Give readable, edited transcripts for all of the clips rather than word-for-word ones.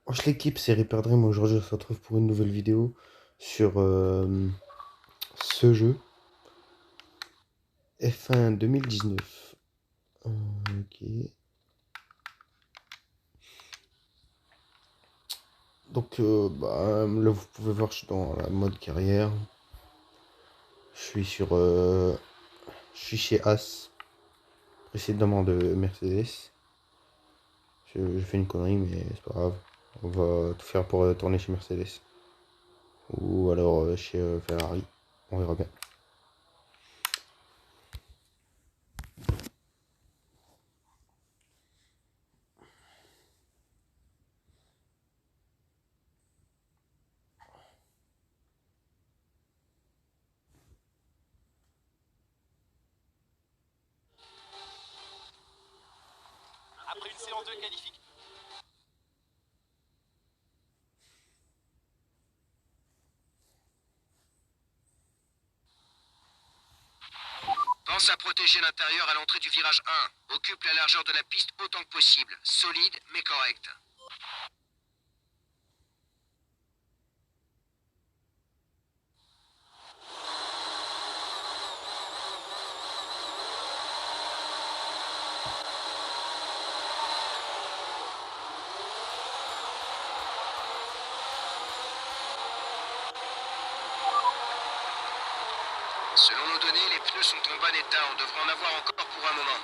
Wesh l'équipe, c'est Reaper Dream. Aujourd'hui, on se retrouve pour une nouvelle vidéo sur ce jeu F1 2019. Ok. Donc, là, vous pouvez voir, je suis dans la mode carrière. Je suis je suis chez As, précédemment de Mercedes. Je fais une connerie, mais c'est pas grave. On va tout faire pour tourner chez Mercedes. Ou alors chez Ferrari. On verra bien. Après une séance de qualification. Pense à protéger l'intérieur à l'entrée du virage 1. Occupe la largeur de la piste autant que possible. Solide mais correct. Selon nos données, les pneus sont en bon état. On devrait en avoir encore pour un moment.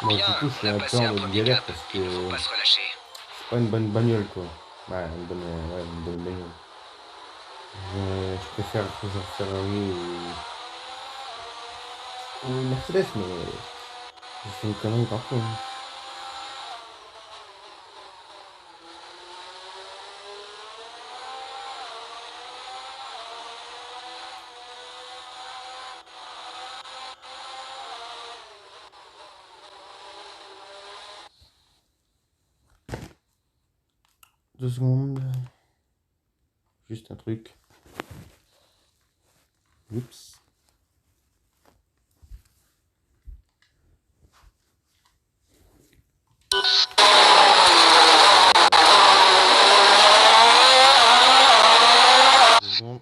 Bon, Bien, du coup, je on suis a un peu passé en un mode premier galère cap. parce Il ne faut que pas se relâcher. c'est pas une bonne bagnole, quoi. Ouais, une bonne bagnole. Je préfère toujours Ferrari ou Mercedes, mais j'ai fait une connerie partout, hein. 2 secondes. Juste un truc. Oups. Deux secondes.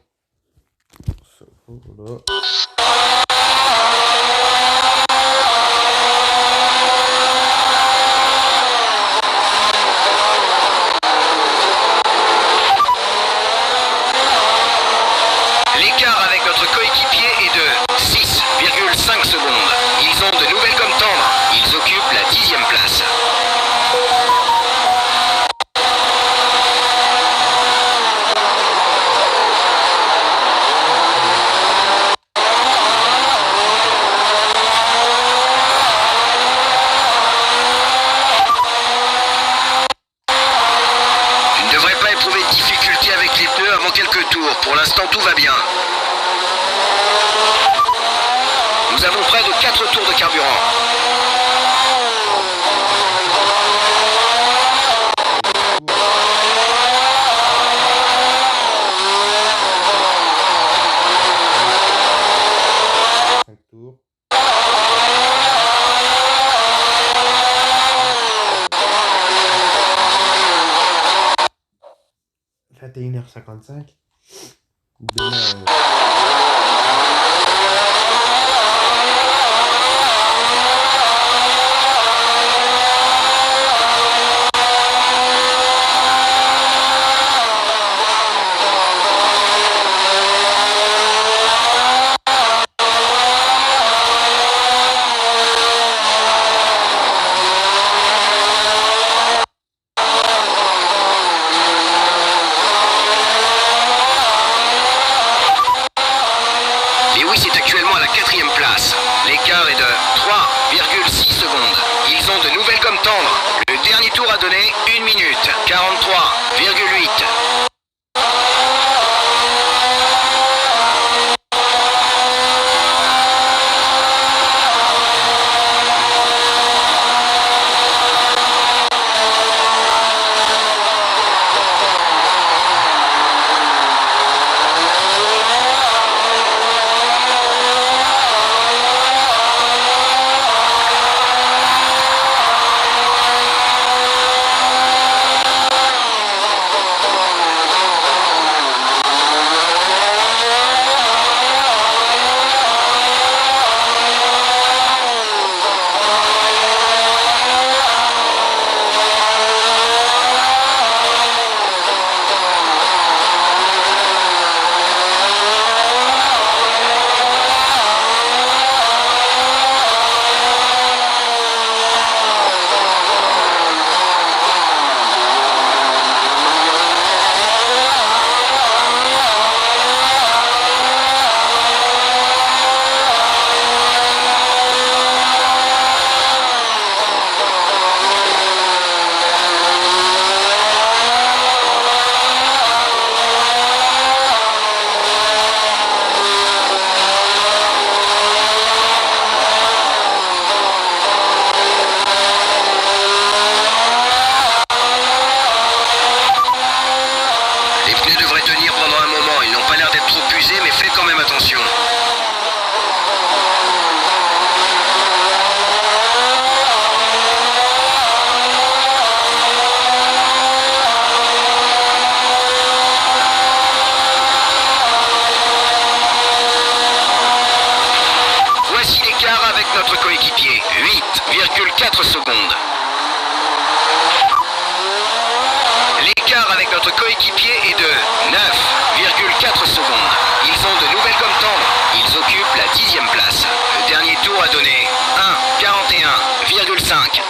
Ça, voilà. L'écart avec notre coéquipier est de 6,5 secondes. Ils ont de nouvelles gommes tendres. Ils occupent la 10e place. Tu ne devrais pas éprouver de difficultés avec les pneus avant quelques tours. Pour l'instant, tout va bien. Nous avons près de 4 tours de carburant. Cinq tours. 21h55. Demain, 10,4 secondes. L'écart avec notre coéquipier est de 9,4 secondes. Ils ont de nouvelles gommes tendres. Ils occupent la 10e place. Le dernier tour a donné 1,41,5.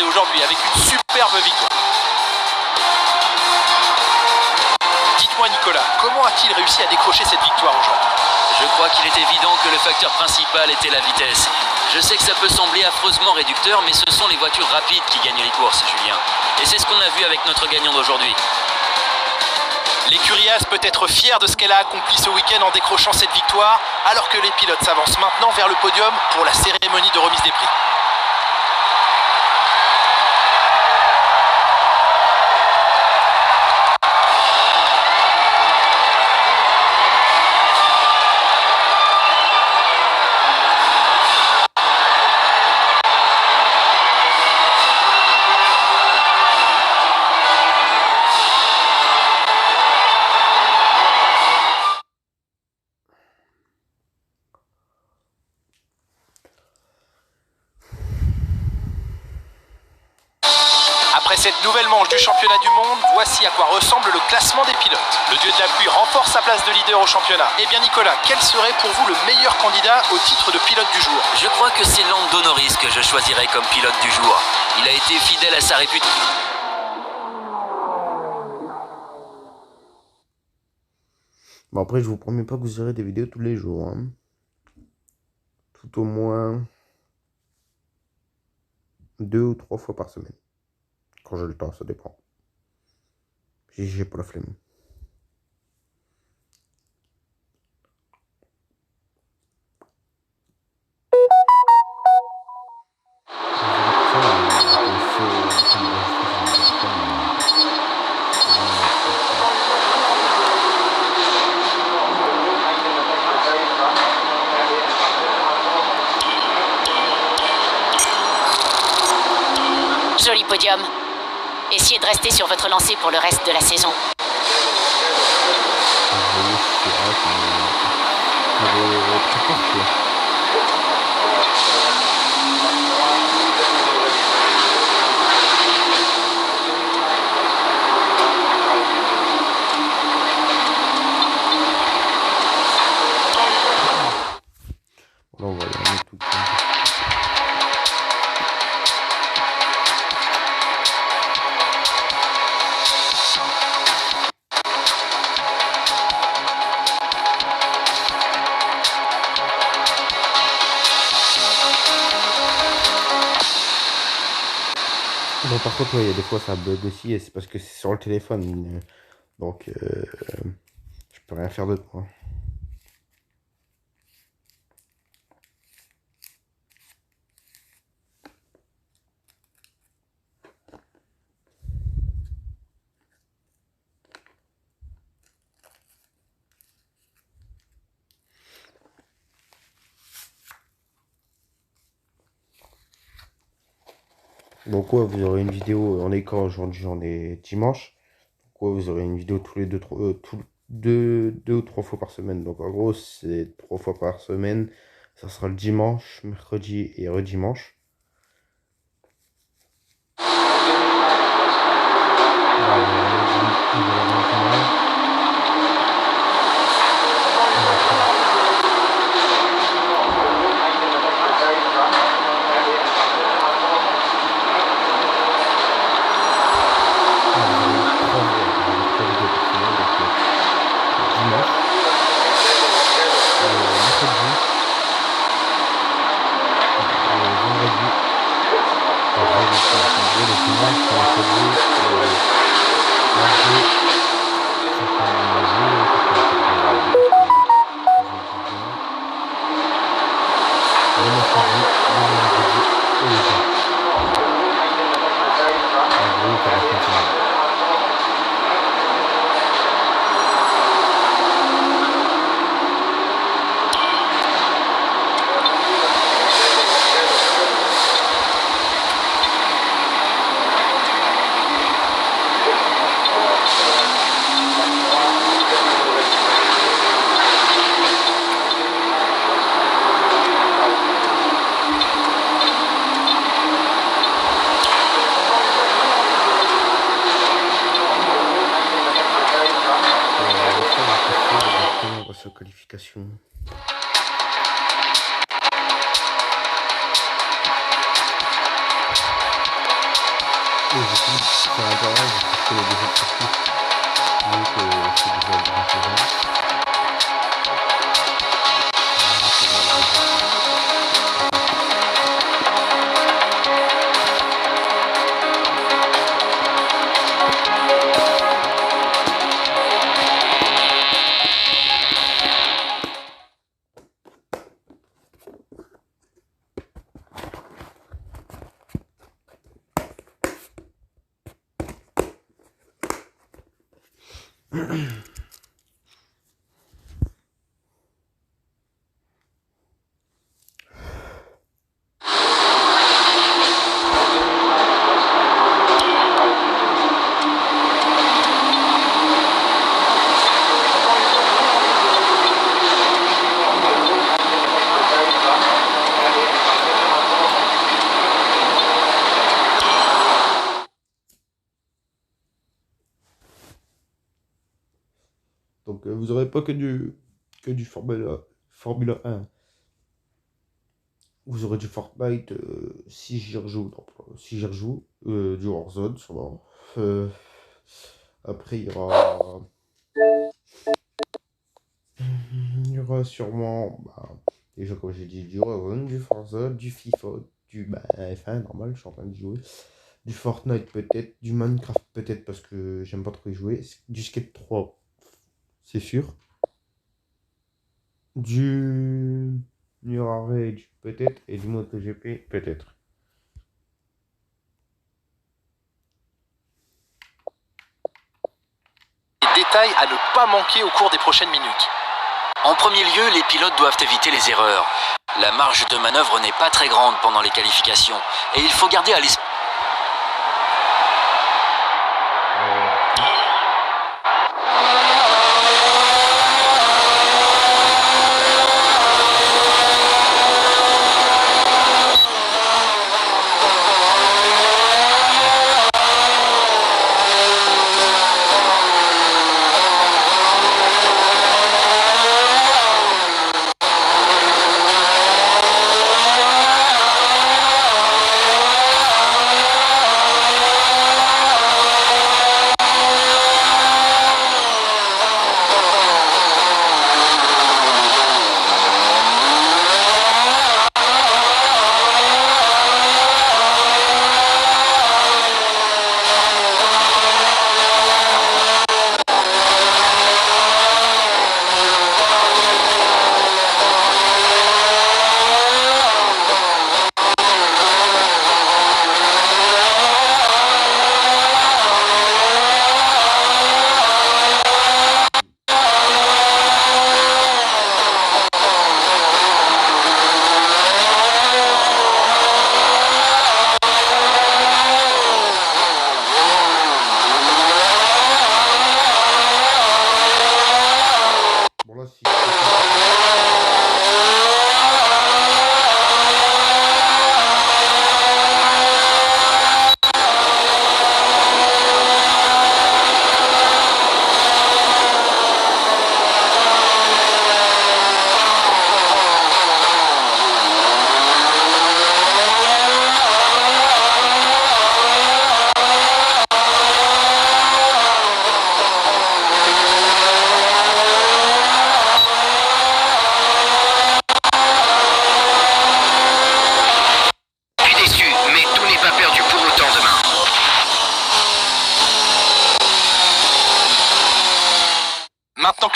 aujourd'hui avec une superbe victoire. Dites-moi Nicolas, comment a-t-il réussi à décrocher cette victoire aujourd'hui? Je crois qu'il est évident que le facteur principal était la vitesse. Je sais que ça peut sembler affreusement réducteur, mais ce sont les voitures rapides qui gagnent les courses, Julien. Et c'est ce qu'on a vu avec notre gagnant d'aujourd'hui. L'écurie Haas peut être fière de ce qu'elle a accompli ce week-end en décrochant cette victoire, alors que les pilotes s'avancent maintenant vers le podium pour la cérémonie de remise des prix. Après cette nouvelle manche du championnat du monde, voici à quoi ressemble le classement des pilotes. Le dieu de la pluie renforce sa place de leader au championnat. Eh bien Nicolas, quel serait pour vous le meilleur candidat au titre de pilote du jour? Je crois que c'est Lando Norris que je choisirais comme pilote du jour. Il a été fidèle à sa réputation. Bon, après, je vous promets pas que vous aurez des vidéos tous les jours. Hein. Tout au moins 2 ou 3 fois par semaine. Quand j'ai le temps, ça dépend. J'ai pas la flemme. joli podium. Essayez de rester sur votre lancée pour le reste de la saison. Là, on va y aller tout de suite. Bon, par contre, ouais, il y a des fois ça bug aussi et c'est parce que c'est sur le téléphone. Donc, je peux rien faire d'autre, moi. Donc, ouais, vous aurez une vidéo. On est quand aujourd'hui? On est dimanche. Donc, ouais, vous aurez une vidéo tous les deux ou trois fois par semaine. Donc, en gros, c'est 3 fois par semaine. Ça sera le dimanche, mercredi et redimanche. Qualification. Et je suis sur Internet, je suis déjà sorti. Donc c'est déjà le grand saison. Donc vous n'aurez pas que du Formula 1. Vous aurez du Fortnite si j'y rejoue. Si j'y rejoue, du Warzone sûrement. Après il y aura sûrement déjà comme j'ai dit du Warzone, du Forza, du FIFA, du F1 normal, je suis en train de jouer. Du Fortnite peut-être, du Minecraft peut-être parce que j'aime pas trop y jouer. Du Skate 3. C'est sûr. Du Mirror Rage peut-être et du MotoGP peut-être. Les détails à ne pas manquer au cours des prochaines minutes. En premier lieu, les pilotes doivent éviter les erreurs. La marge de manœuvre n'est pas très grande pendant les qualifications et il faut garder à l'esprit.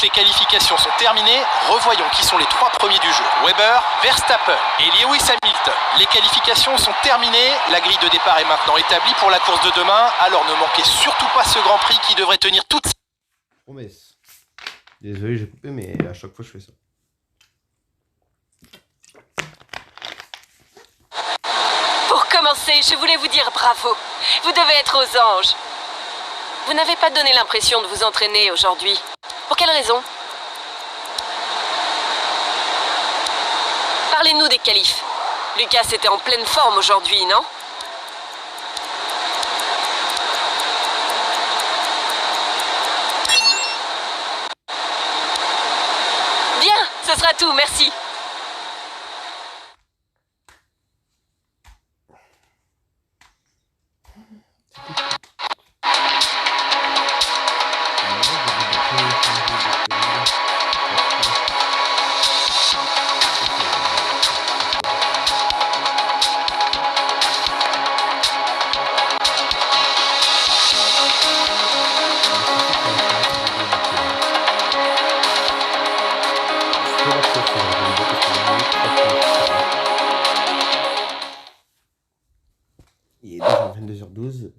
les qualifications sont terminées, revoyons qui sont les 3 premiers du jeu. Weber, Verstappen et Lewis Hamilton. Les qualifications sont terminées, la grille de départ est maintenant établie pour la course de demain, alors ne manquez surtout pas ce Grand Prix qui devrait tenir toute... Promesse. Désolé, j'ai coupé, mais à chaque fois je fais ça. Pour commencer, je voulais vous dire bravo. Vous devez être aux anges. Vous n'avez pas donné l'impression de vous entraîner aujourd'hui. Pour quelle raison? Parlez-nous des qualifs. Lucas était en pleine forme aujourd'hui, non? Bien, ce sera tout, merci. Il est déjà 22h12.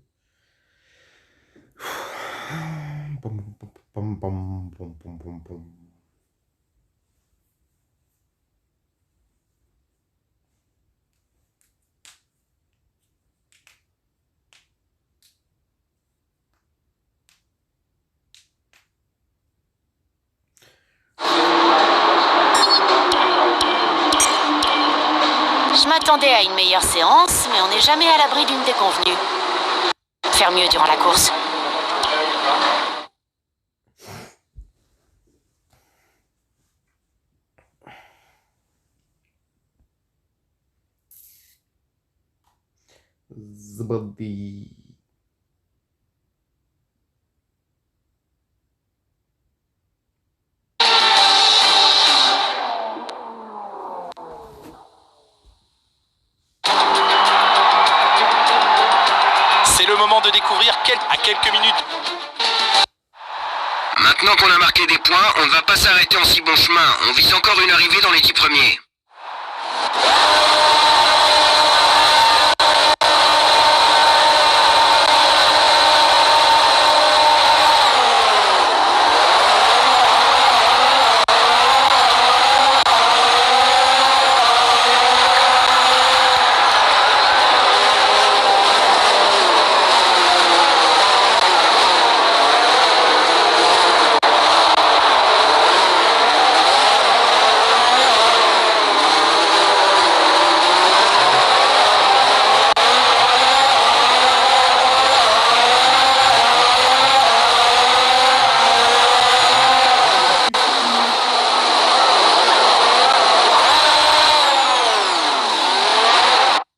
Je m'attendais à une meilleure séance, mais on n'est jamais à l'abri d'une déconvenue. Faire mieux durant la course. Zbadi. C'est le moment de découvrir à quelques minutes. Maintenant qu'on a marqué des points, on ne va pas s'arrêter en si bon chemin. On vise encore une arrivée dans les 10 premiers.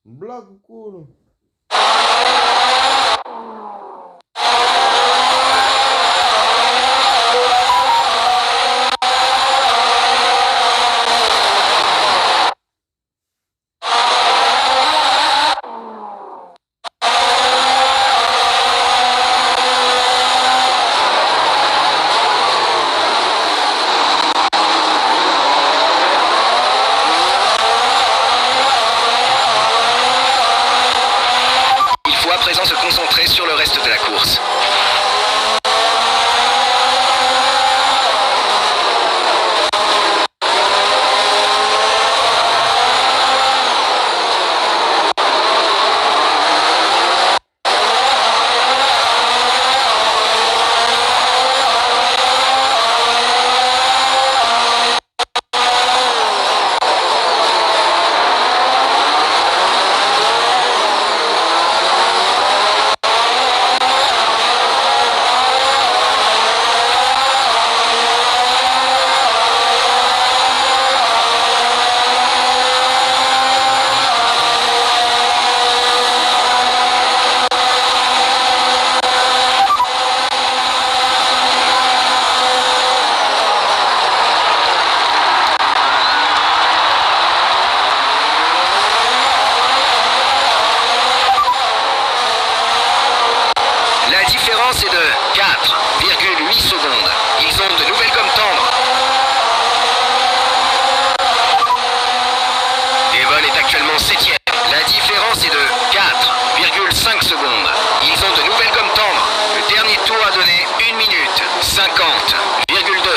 Blague ou cool. Il faut à présent se concentrer sur le reste de la course. La différence est de 4,8 secondes. Ils ont de nouvelles gommes tendre. Devon est actuellement 7ème. La différence est de 4,5 secondes. Ils ont de nouvelles gommes tendres. Le dernier tour a donné 1 minute 50,2.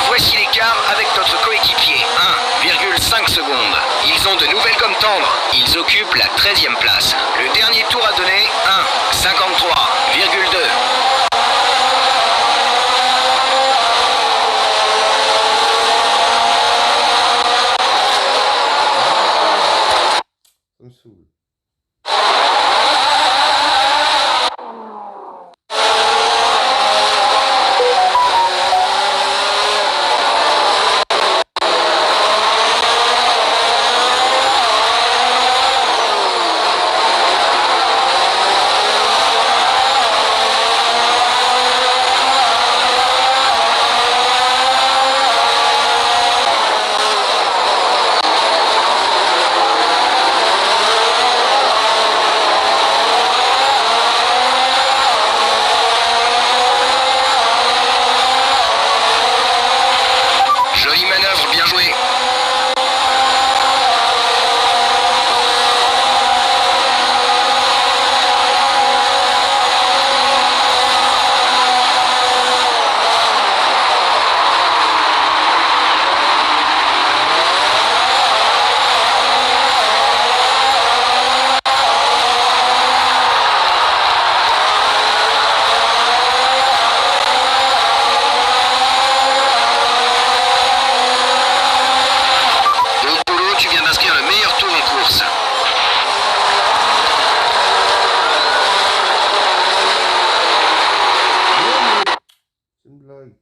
Voici l'écart avec notre coéquipier, 1,5 secondes. Ils ont de nouvelles gommes tendres. Ils occupent la 13e place. Le dernier tour a donné 1,53,2. Ça me saoule. Jolie manœuvre, bien joué. Bon boulot, tu viens d'inscrire le meilleur tour en course. C'est une blague.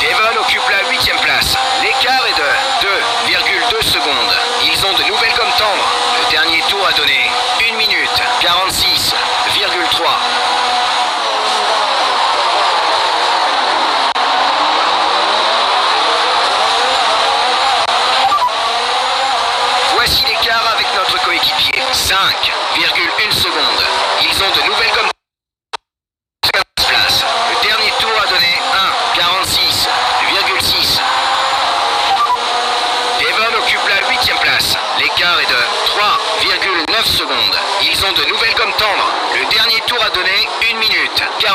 Devon occupe la 8e place. L'écart est de 2,2 secondes. Ils ont de nouvelles gommes tendres. Le dernier tour a donné 1 minute 46,3. Voici l'écart avec notre coéquipier, 5,1 secondes. Ils ont de nouvelles gommes place. Le dernier tour a donné 1,46,6. Devon occupe la 8e place. L'écart est de 3,9 secondes. Ils ont de nouvelles gommes tendres. Le dernier tour a donné 1 minute 47,2.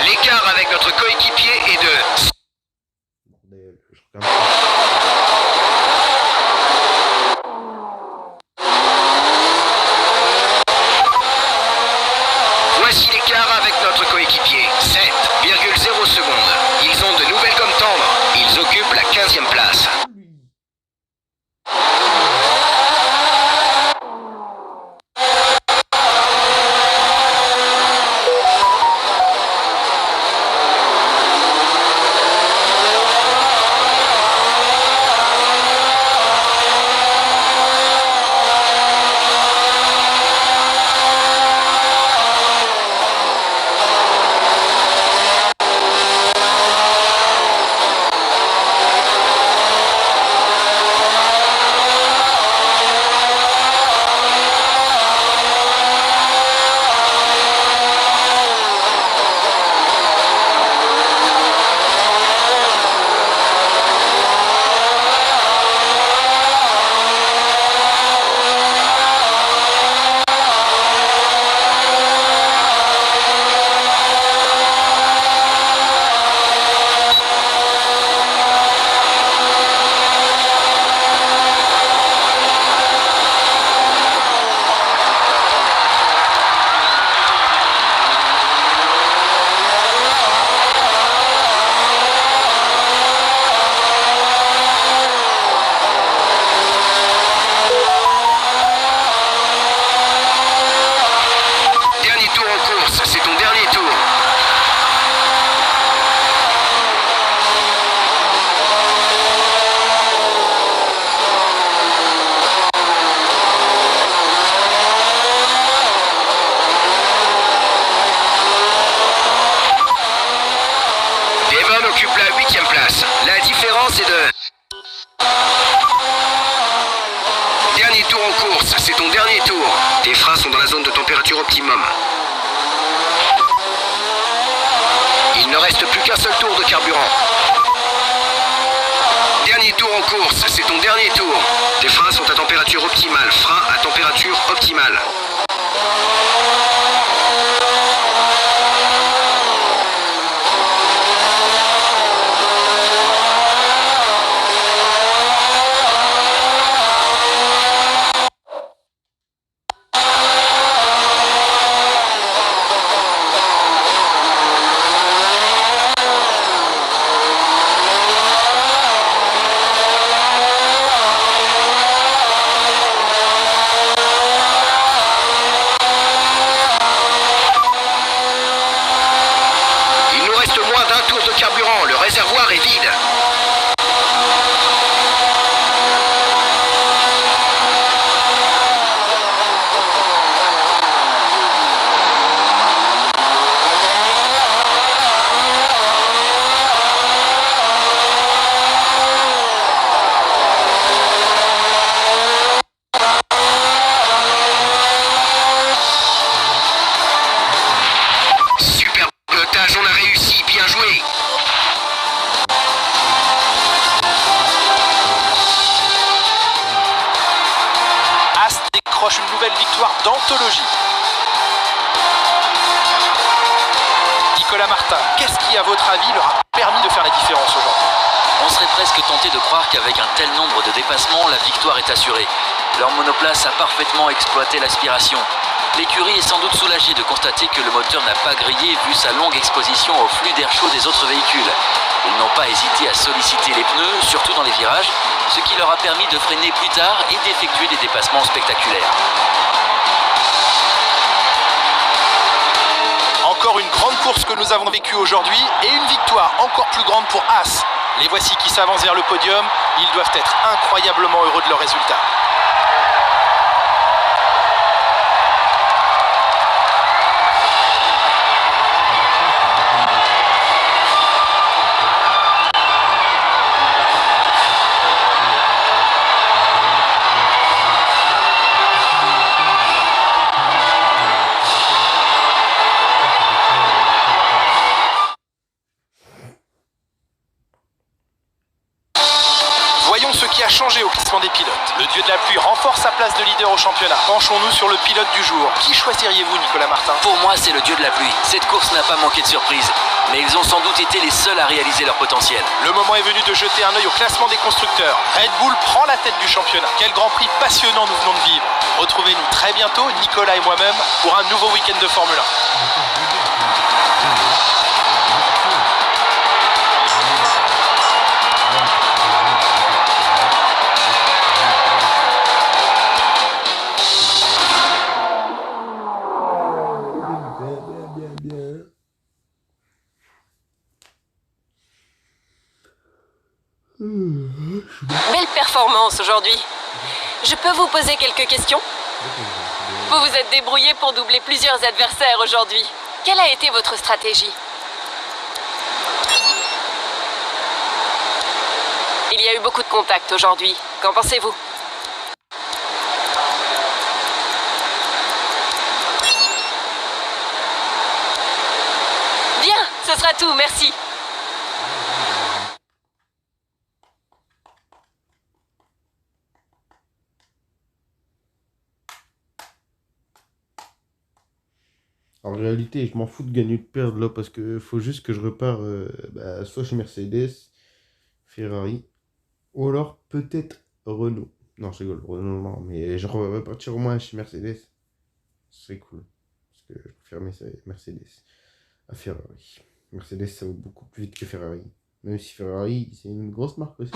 L'écart avec notre coéquipier est de... Bordel, je regarde pas. Voici l'écart avec notre coéquipier, 7,0 secondes. Ils ont de nouvelles gommes tendres. Ils occupent la 15e place. optimum. Il ne reste plus qu'un seul tour de carburant. Dernier tour en course, c'est ton dernier tour. Tes freins sont à température optimale, freins à température optimale. Carburant, le réservoir est vide. Super pilotage, on a réussi, bien joué. Décroche une nouvelle victoire d'anthologie. Nicolas Martin, qu'est-ce qui, à votre avis, leur a permis de faire la différence aujourd'hui? On serait presque tenté de croire qu'avec un tel nombre de dépassements, la victoire est assurée. Leur monoplace a parfaitement exploité l'aspiration. L'écurie est sans doute soulagée de constater que le moteur n'a pas grillé vu sa longue exposition au flux d'air chaud des autres véhicules. Ils n'ont pas hésité à solliciter les pneus, surtout dans les virages, ce qui leur a permis de freiner plus tard et d'effectuer des dépassements spectaculaires. Encore une grande course que nous avons vécue aujourd'hui et une victoire encore plus grande pour Haas. Les voici qui s'avancent vers le podium. Ils doivent être incroyablement heureux de leur résultat. Voyons ce qui a changé au classement des pilotes. Le dieu de la pluie renforce sa place de leader au championnat. Penchons-nous sur le pilote du jour. Qui choisiriez-vous, Nicolas Martin? Pour moi, c'est le dieu de la pluie. Cette course n'a pas manqué de surprise. Mais ils ont sans doute été les seuls à réaliser leur potentiel. Le moment est venu de jeter un œil au classement des constructeurs. Red Bull prend la tête du championnat. Quel Grand Prix passionnant nous venons de vivre. Retrouvez-nous très bientôt, Nicolas et moi-même, pour un nouveau week-end de Formule 1. Belle performance aujourd'hui. Je peux vous poser quelques questions? Vous vous êtes débrouillé pour doubler plusieurs adversaires aujourd'hui. Quelle a été votre stratégie? Il y a eu beaucoup de contacts aujourd'hui. Qu'en pensez-vous? Bien, ce sera tout, merci. En réalité, je m'en fous de gagner ou de perdre là parce que faut juste que je repars soit chez Mercedes, Ferrari, ou alors peut-être Renault. Non, je rigole, Renault non, mais je repartir au moins chez Mercedes. C'est cool. Parce que je préfère Mercedes à Ferrari. Mercedes, ça va beaucoup plus vite que Ferrari. Même si Ferrari, c'est une grosse marque aussi.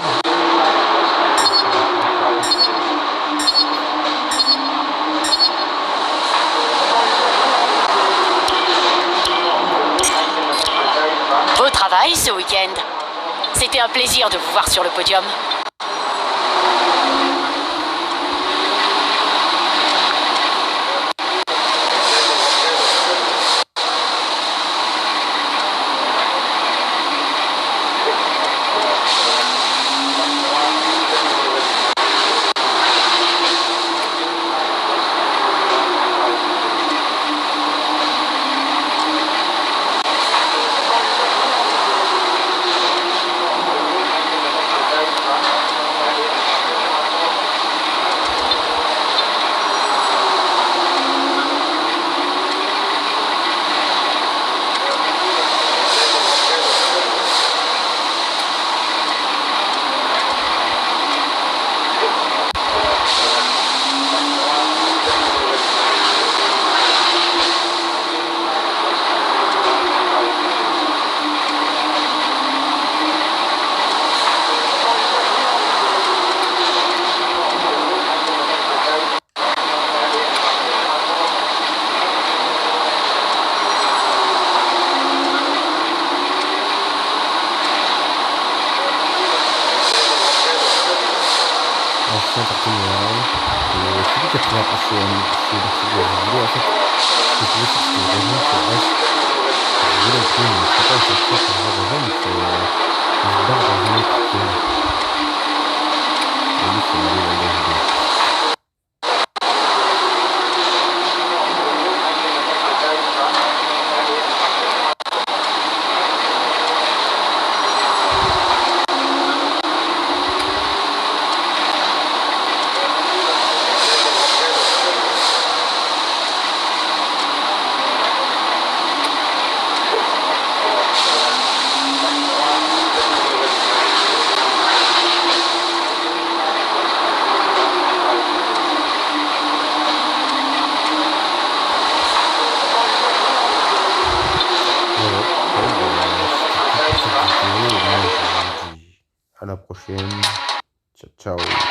Beau travail ce week-end. C'était un plaisir de vous voir sur le podium. merci en partenariat. Et celui qui a trouvé la prochaine, c'est la vidéo en fait. Ce que je voulais faire, c'était vraiment sur S. Je voulais le film, mais je sais pas à chaque fois que je vois avant, mais c'est une barre dans une autre film. Et lui, c'est une vidéo. À la prochaine. Ciao, ciao.